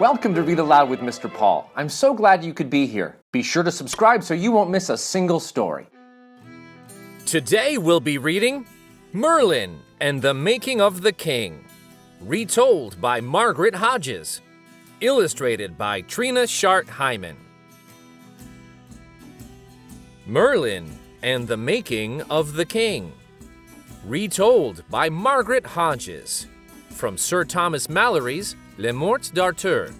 Welcome to Read Aloud with Mr. Paul. I'm so glad you could be here. Be sure to subscribe so you won't miss a single story. Today we'll be reading Merlin and the Making of the King, retold by Margaret Hodges, illustrated by Trina Shart-Hyman. Merlin and the Making of the King, retold by Margaret Hodges, from Sir Thomas Malory's Le Morte d'Arthur,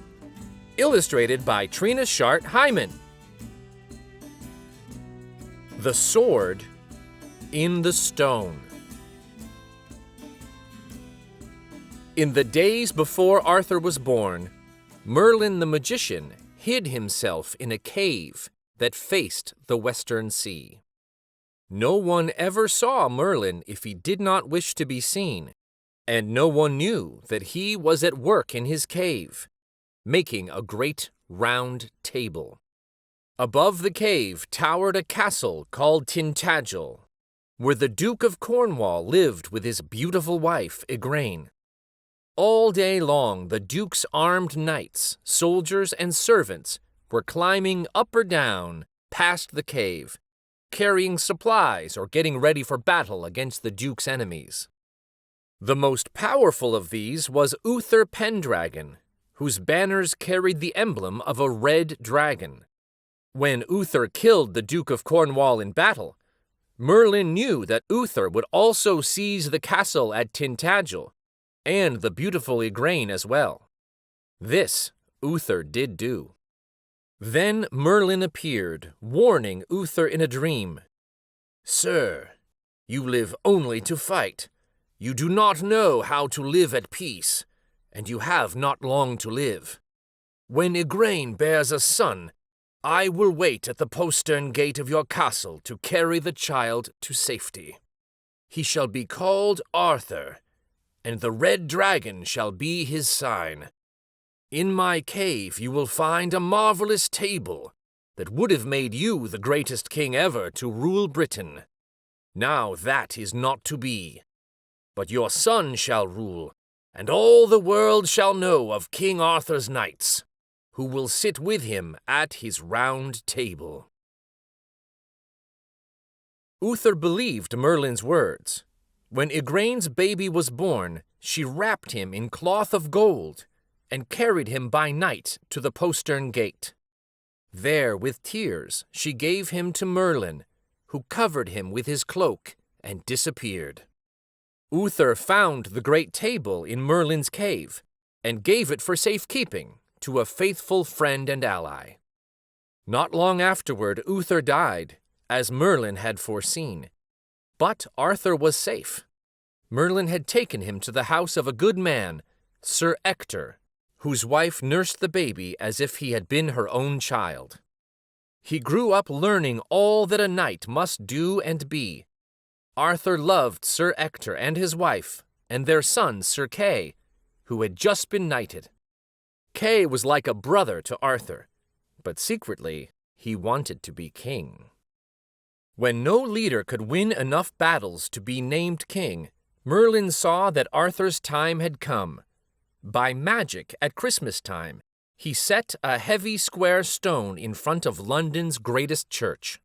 illustrated by Trina Shart-Hyman. The Sword in the Stone. In the days before Arthur was born, Merlin the magician hid himself in a cave that faced the western sea. No one ever saw Merlin if he did not wish to be seen, and no one knew that he was at work in his cave, making a great round table. Above the cave towered a castle called Tintagel, where the Duke of Cornwall lived with his beautiful wife, Igraine. All day long the Duke's armed knights, soldiers, and servants were climbing up or down past the cave, carrying supplies or getting ready for battle against the Duke's enemies. The most powerful of these was Uther Pendragon, whose banners carried the emblem of a red dragon. When Uther killed the Duke of Cornwall in battle, Merlin knew that Uther would also seize the castle at Tintagel, and the beautiful Igraine as well. This Uther did do. Then Merlin appeared, warning Uther in a dream. "Sir, you live only to fight. You do not know how to live at peace, and you have not long to live. When Igraine bears a son, I will wait at the postern gate of your castle to carry the child to safety. He shall be called Arthur, and the red dragon shall be his sign. In my cave you will find a marvelous table that would have made you the greatest king ever to rule Britain. Now that is not to be. But your son shall rule, and all the world shall know of King Arthur's knights, who will sit with him at his round table." Uther believed Merlin's words. When Igraine's baby was born, she wrapped him in cloth of gold and carried him by night to the postern gate. There, with tears, she gave him to Merlin, who covered him with his cloak and disappeared. Uther found the great table in Merlin's cave and gave it for safekeeping to a faithful friend and ally. Not long afterward, Uther died, as Merlin had foreseen. But Arthur was safe. Merlin had taken him to the house of a good man, Sir Ector, whose wife nursed the baby as if he had been her own child. He grew up learning all that a knight must do and be. Arthur loved Sir Ector and his wife, and their son Sir Kay, who had just been knighted. Kay was like a brother to Arthur, but secretly he wanted to be king. When no leader could win enough battles to be named king, Merlin saw that Arthur's time had come. By magic, at Christmas time, he set a heavy square stone in front of London's greatest church.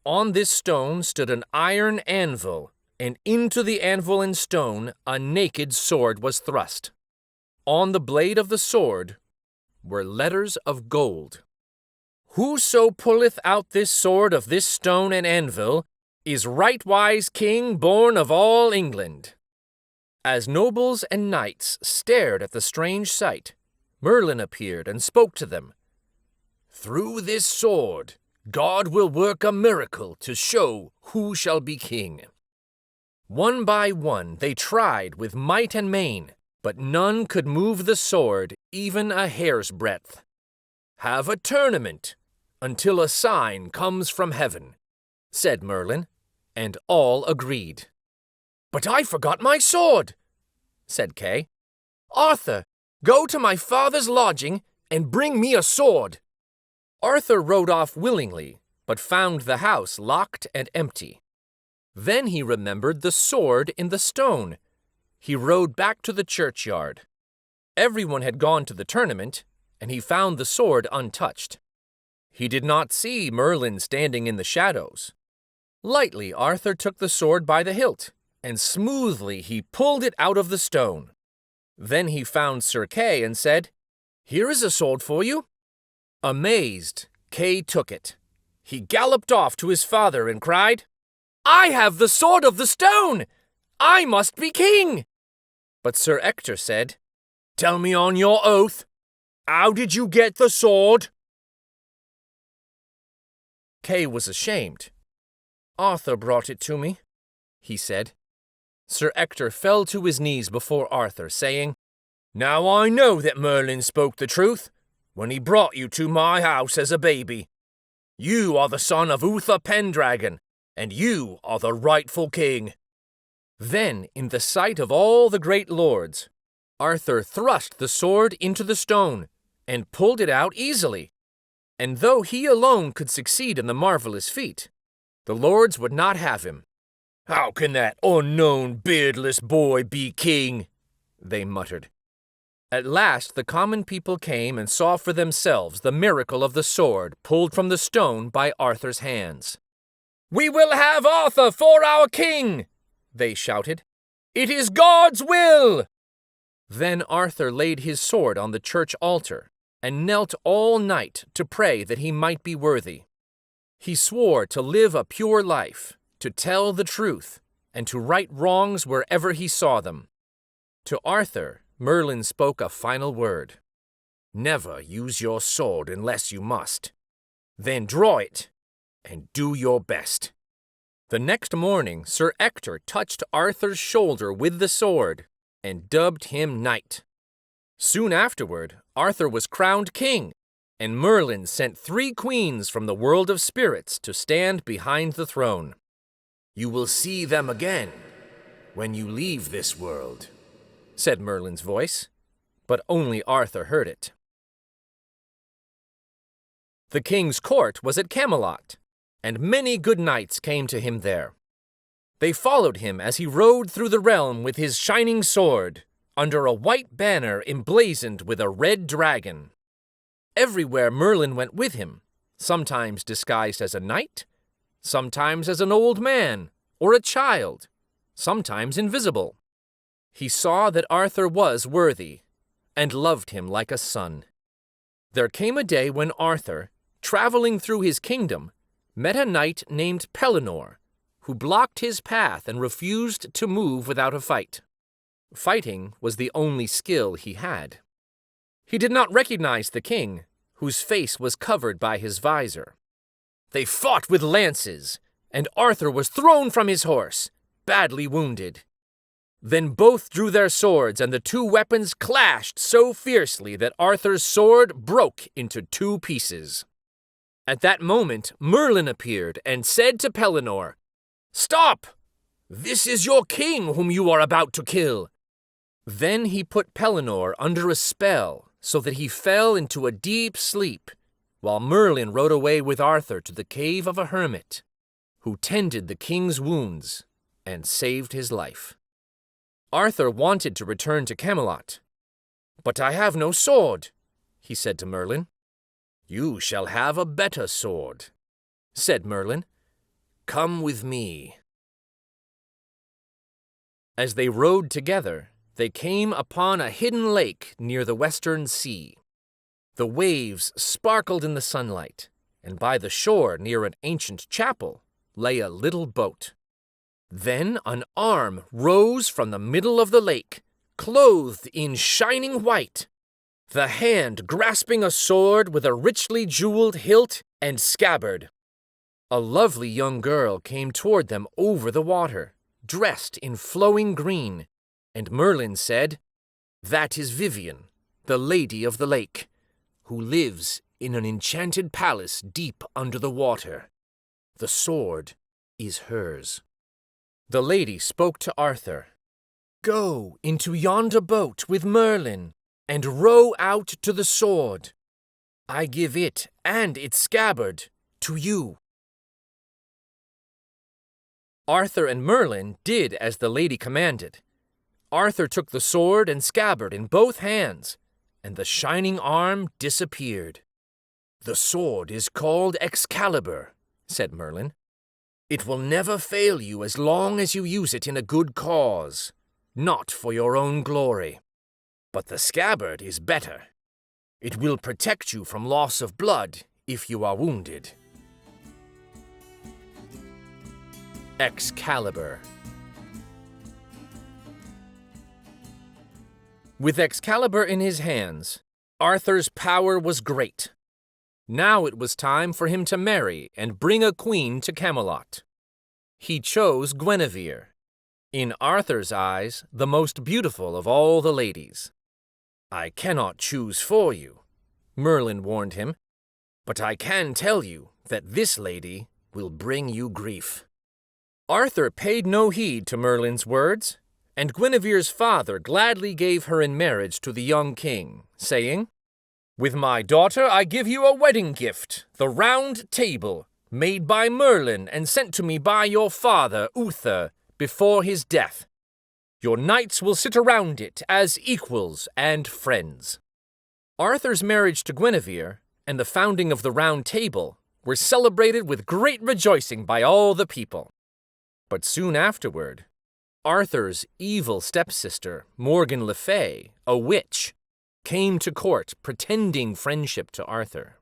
On this stone stood an iron anvil, and into the anvil and stone a naked sword was thrust. On the blade of the sword were letters of gold. "Whoso pulleth out this sword of this stone and anvil is rightwise king born of all England." As nobles and knights stared at the strange sight, Merlin appeared and spoke to them. "Through this sword, God will work a miracle to show who shall be king." One by one they tried with might and main, but none could move the sword even a hair's breadth. "Have a tournament until a sign comes from heaven," said Merlin, and all agreed. "But I forgot my sword," said Kay. "Arthur, go to my father's lodging and bring me a sword." Arthur rode off willingly, but found the house locked and empty. Then he remembered the sword in the stone. He rode back to the churchyard. Everyone had gone to the tournament, and he found the sword untouched. He did not see Merlin standing in the shadows. Lightly Arthur took the sword by the hilt, and smoothly he pulled it out of the stone. Then he found Sir Kay and said, "Here is a sword for you." Amazed, Kay took it. He galloped off to his father and cried, "I have the sword of the stone! I must be king!" But Sir Ector said, "Tell me on your oath, how did you get the sword?" Kay was ashamed. "Arthur brought it to me," he said. Sir Ector fell to his knees before Arthur, saying, "Now I know that Merlin spoke the truth when he brought you to my house as a baby. You are the son of Uther Pendragon, and you are the rightful king." Then, in the sight of all the great lords, Arthur thrust the sword into the stone and pulled it out easily. And though he alone could succeed in the marvelous feat, the lords would not have him. "How can that unknown beardless boy be king?" they muttered. At last the common people came and saw for themselves the miracle of the sword pulled from the stone by Arthur's hands. "We will have Arthur for our king!" they shouted. "It is God's will!" Then Arthur laid his sword on the church altar and knelt all night to pray that he might be worthy. He swore to live a pure life, to tell the truth, and to right wrongs wherever he saw them. To Arthur, Merlin spoke a final word. "Never use your sword unless you must. Then draw it, and do your best." The next morning, Sir Ector touched Arthur's shoulder with the sword and dubbed him knight. Soon afterward, Arthur was crowned king, and Merlin sent 3 queens from the world of spirits to stand behind the throne. "You will see them again when you leave this world," said Merlin's voice, but only Arthur heard it. The king's court was at Camelot, and many good knights came to him there. They followed him as he rode through the realm with his shining sword, under a white banner emblazoned with a red dragon. Everywhere Merlin went with him, sometimes disguised as a knight, sometimes as an old man or a child, sometimes invisible. He saw that Arthur was worthy, and loved him like a son. There came a day when Arthur, traveling through his kingdom, met a knight named Pellinore, who blocked his path and refused to move without a fight. Fighting was the only skill he had. He did not recognize the king, whose face was covered by his visor. They fought with lances, and Arthur was thrown from his horse, badly wounded. Then both drew their swords, and the 2 weapons clashed so fiercely that Arthur's sword broke into 2 pieces. At that moment, Merlin appeared and said to Pellinore, "Stop! This is your king whom you are about to kill." Then he put Pellinore under a spell so that he fell into a deep sleep, while Merlin rode away with Arthur to the cave of a hermit, who tended the king's wounds and saved his life. Arthur wanted to return to Camelot. "But I have no sword," he said to Merlin. "You shall have a better sword," said Merlin. "Come with me." As they rode together, they came upon a hidden lake near the western sea. The waves sparkled in the sunlight, and by the shore near an ancient chapel lay a little boat. Then an arm rose from the middle of the lake, clothed in shining white, the hand grasping a sword with a richly jeweled hilt and scabbard. A lovely young girl came toward them over the water, dressed in flowing green, and Merlin said, "That is Vivian, the Lady of the Lake, who lives in an enchanted palace deep under the water. The sword is hers." The lady spoke to Arthur, "Go into yonder boat with Merlin, and row out to the sword. I give it and its scabbard to you." Arthur and Merlin did as the lady commanded. Arthur took the sword and scabbard in both hands, and the shining arm disappeared. "The sword is called Excalibur," said Merlin. "It will never fail you as long as you use it in a good cause, not for your own glory. But the scabbard is better. It will protect you from loss of blood if you are wounded." Excalibur. With Excalibur in his hands, Arthur's power was great. Now it was time for him to marry and bring a queen to Camelot. He chose Guinevere, in Arthur's eyes the most beautiful of all the ladies. "I cannot choose for you," Merlin warned him, "but I can tell you that this lady will bring you grief." Arthur paid no heed to Merlin's words, and Guinevere's father gladly gave her in marriage to the young king, saying, "With my daughter I give you a wedding gift, the Round Table, made by Merlin and sent to me by your father, Uther, before his death. Your knights will sit around it as equals and friends." Arthur's marriage to Guinevere and the founding of the Round Table were celebrated with great rejoicing by all the people. But soon afterward, Arthur's evil stepsister, Morgan Le Fay, a witch, came to court pretending friendship to Arthur.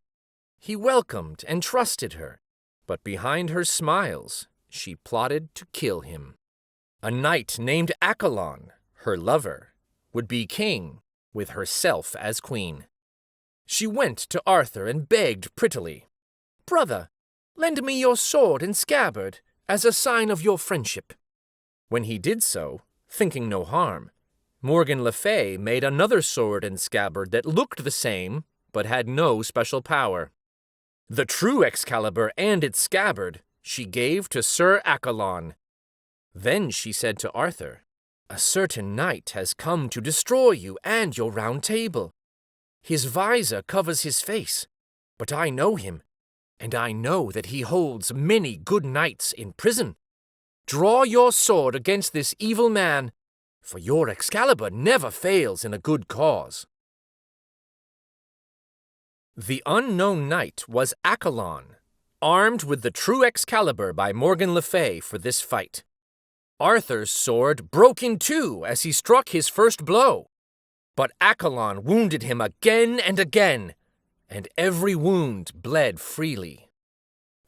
He welcomed and trusted her, but behind her smiles, she plotted to kill him. A knight named Accolon, her lover, would be king, with herself as queen. She went to Arthur and begged prettily, "Brother, lend me your sword and scabbard as a sign of your friendship." When he did so, thinking no harm, Morgan Le Fay made another sword and scabbard that looked the same, but had no special power. The true Excalibur and its scabbard she gave to Sir Accolon. Then she said to Arthur, "A certain knight has come to destroy you and your Round Table. His visor covers his face, but I know him, and I know that he holds many good knights in prison. Draw your sword against this evil man, for your Excalibur never fails in a good cause." The unknown knight was Accolon, armed with the true Excalibur by Morgan Le Fay for this fight. Arthur's sword broke in two as he struck his first blow, but Accolon wounded him again and again, and every wound bled freely.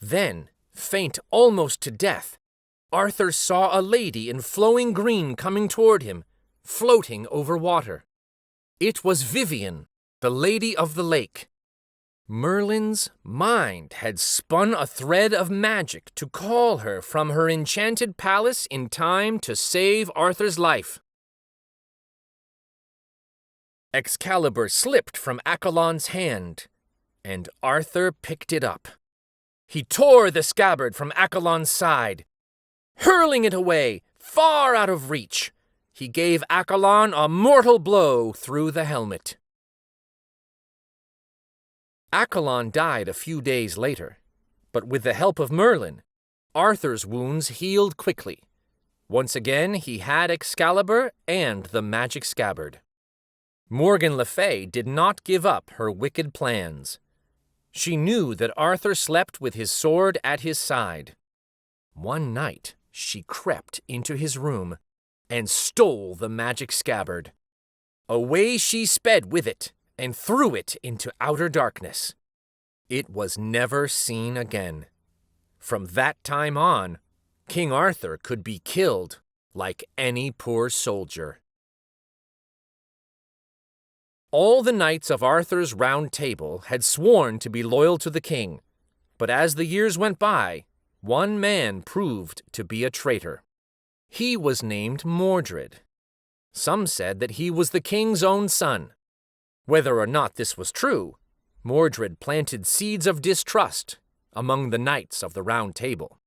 Then, faint almost to death, Arthur saw a lady in flowing green coming toward him, floating over water. It was Vivian, the Lady of the Lake. Merlin's mind had spun a thread of magic to call her from her enchanted palace in time to save Arthur's life. Excalibur slipped from Accolon's hand, and Arthur picked it up. He tore the scabbard from Accolon's side. Hurling it away, far out of reach, he gave Accolon a mortal blow through the helmet. Accolon died a few days later, but with the help of Merlin, Arthur's wounds healed quickly. Once again, he had Excalibur and the magic scabbard. Morgan Le Fay did not give up her wicked plans. She knew that Arthur slept with his sword at his side. One night, she crept into his room and stole the magic scabbard. Away she sped with it and threw it into outer darkness. It was never seen again. From that time on, King Arthur could be killed like any poor soldier. All the knights of Arthur's Round Table had sworn to be loyal to the king, but as the years went by, one man proved to be a traitor. He was named Mordred. Some said that he was the king's own son. Whether or not this was true, Mordred planted seeds of distrust among the knights of the Round Table.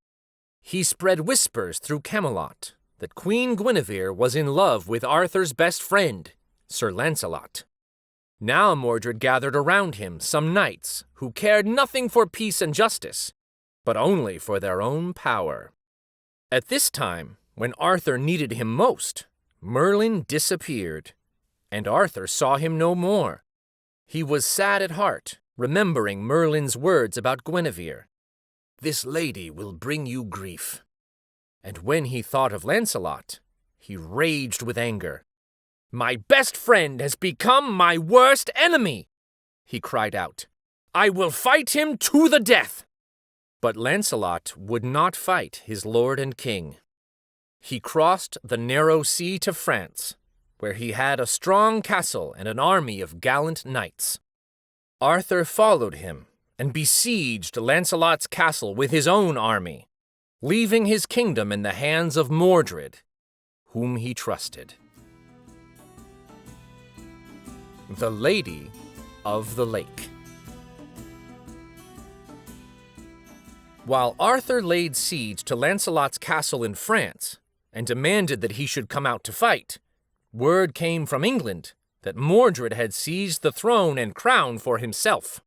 He spread whispers through Camelot that Queen Guinevere was in love with Arthur's best friend, Sir Lancelot. Now Mordred gathered around him some knights who cared nothing for peace and justice, but only for their own power. At this time, when Arthur needed him most, Merlin disappeared, and Arthur saw him no more, He was sad at heart, remembering Merlin's words about Guinevere. "This lady will bring you grief." And when he thought of Lancelot, he raged with anger. "My best friend has become my worst enemy!" he cried out. "I will fight him to the death!" But Lancelot would not fight his lord and king. He crossed the narrow sea to France, where he had a strong castle and an army of gallant knights. Arthur followed him and besieged Lancelot's castle with his own army, leaving his kingdom in the hands of Mordred, whom he trusted. The Lady of the Lake. While Arthur laid siege to Lancelot's castle in France and demanded that he should come out to fight, word came from England that Mordred had seized the throne and crown for himself.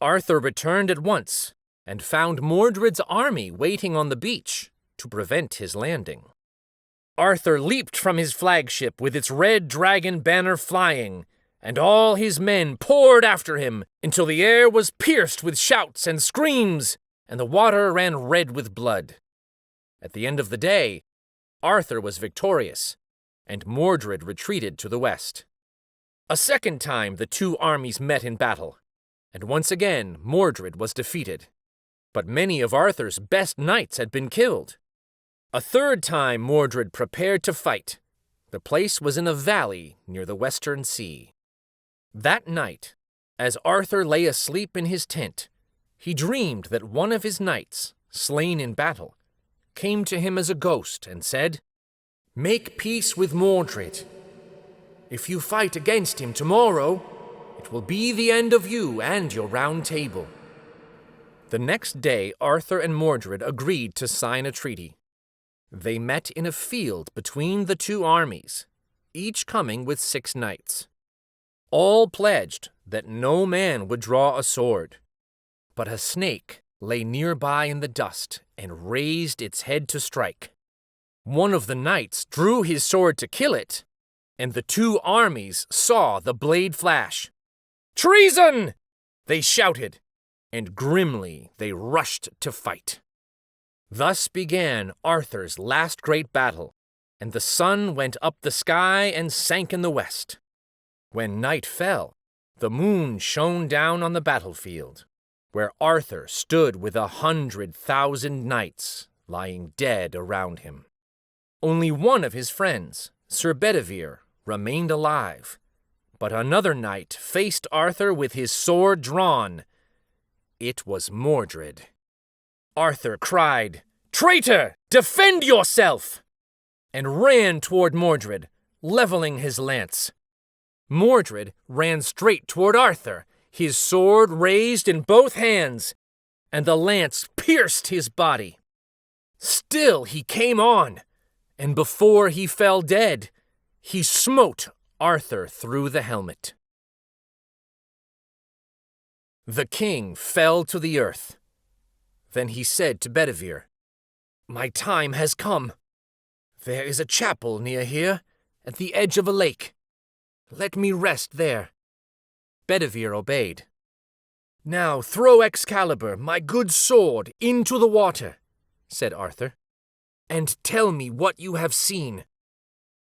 Arthur returned at once and found Mordred's army waiting on the beach to prevent his landing. Arthur leaped from his flagship with its red dragon banner flying, and all his men poured after him until the air was pierced with shouts and screams, and the water ran red with blood. At the end of the day, Arthur was victorious, and Mordred retreated to the west. A second time the two armies met in battle, and once again Mordred was defeated. But many of Arthur's best knights had been killed. A third time Mordred prepared to fight. The place was in a valley near the western sea. That night, as Arthur lay asleep in his tent, he dreamed that one of his knights, slain in battle, came to him as a ghost and said, "Make peace with Mordred. If you fight against him tomorrow, it will be the end of you and your round table." The next day, Arthur and Mordred agreed to sign a treaty. They met in a field between the two armies, each coming with 6 knights. All pledged that no man would draw a sword, but a snake lay nearby in the dust and raised its head to strike. One of the knights drew his sword to kill it, and the two armies saw the blade flash. "Treason!" they shouted, and grimly they rushed to fight. Thus began Arthur's last great battle, and the sun went up the sky and sank in the west. When night fell, the moon shone down on the battlefield, where Arthur stood with 100,000 knights lying dead around him. Only one of his friends, Sir Bedivere, remained alive, but another knight faced Arthur with his sword drawn. It was Mordred. Arthur cried, "Traitor, defend yourself!" and ran toward Mordred, leveling his lance. Mordred ran straight toward Arthur, his sword raised in both hands, and the lance pierced his body. Still he came on, and before he fell dead, he smote Arthur through the helmet. The king fell to the earth. Then he said to Bedivere, "My time has come. There is a chapel near here, at the edge of a lake. Let me rest there." Bedivere obeyed. "Now throw Excalibur, my good sword, into the water," said Arthur, "and tell me what you have seen."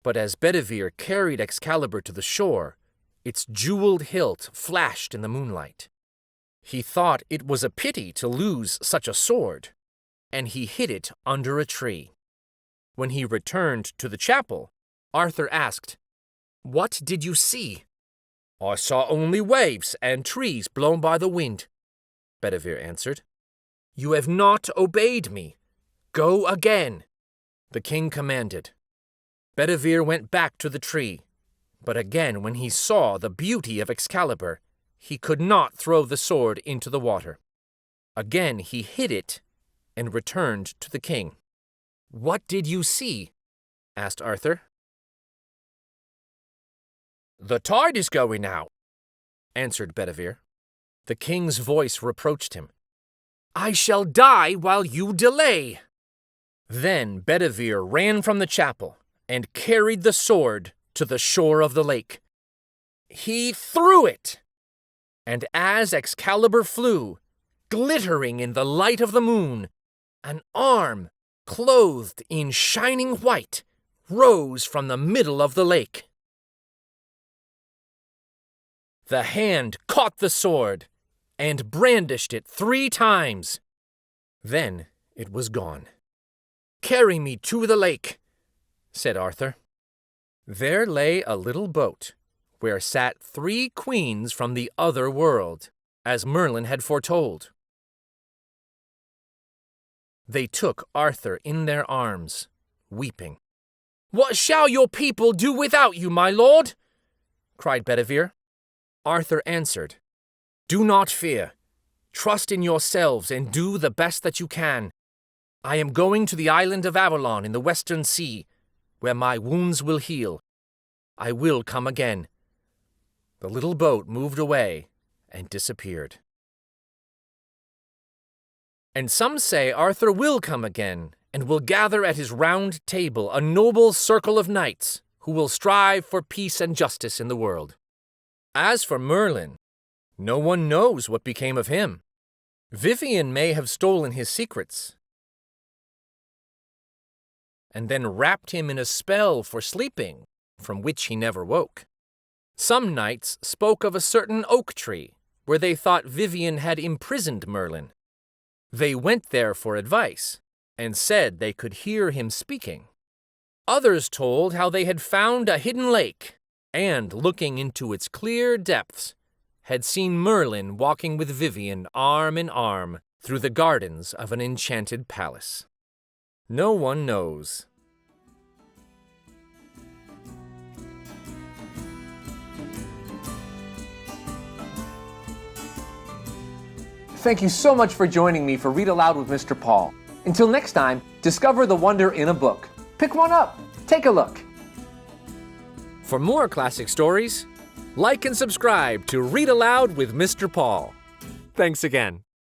But as Bedivere carried Excalibur to the shore, its jeweled hilt flashed in the moonlight. He thought it was a pity to lose such a sword, and he hid it under a tree. When he returned to the chapel, Arthur asked, "What did you see?" "I saw only waves and trees blown by the wind," Bedivere answered. "You have not obeyed me. Go again," the king commanded. Bedivere went back to the tree, but again when he saw the beauty of Excalibur, he could not throw the sword into the water. Again he hid it and returned to the king. "What did you see?" asked Arthur. "The tide is going out," answered Bedivere. The king's voice reproached him. "I shall die while you delay." Then Bedivere ran from the chapel and carried the sword to the shore of the lake. He threw it, And as Excalibur flew, glittering in the light of the moon, an arm, clothed in shining white, rose from the middle of the lake. The hand caught the sword and brandished it 3 times. Then it was gone. "Carry me to the lake," said Arthur. There lay a little boat, where sat 3 queens from the other world, as Merlin had foretold. They took Arthur in their arms, weeping. "What shall your people do without you, my lord?" cried Bedivere. Arthur answered, "Do not fear. Trust in yourselves and do the best that you can. I am going to the island of Avalon in the western sea, where my wounds will heal. I will come again." The little boat moved away and disappeared. And some say Arthur will come again, and will gather at his round table a noble circle of knights, who will strive for peace and justice in the world. As for Merlin, no one knows what became of him. Vivien may have stolen his secrets, and then wrapped him in a spell for sleeping, from which he never woke. Some knights spoke of a certain oak tree, where they thought Vivien had imprisoned Merlin. They went there for advice, and said they could hear him speaking. Others told how they had found a hidden lake, and, looking into its clear depths, had seen Merlin walking with Vivien arm in arm through the gardens of an enchanted palace. No one knows. Thank you so much for joining me for Read Aloud with Mr. Paul. Until next time, discover the wonder in a book. Pick one up. Take a look. For more classic stories, like and subscribe to Read Aloud with Mr. Paul. Thanks again.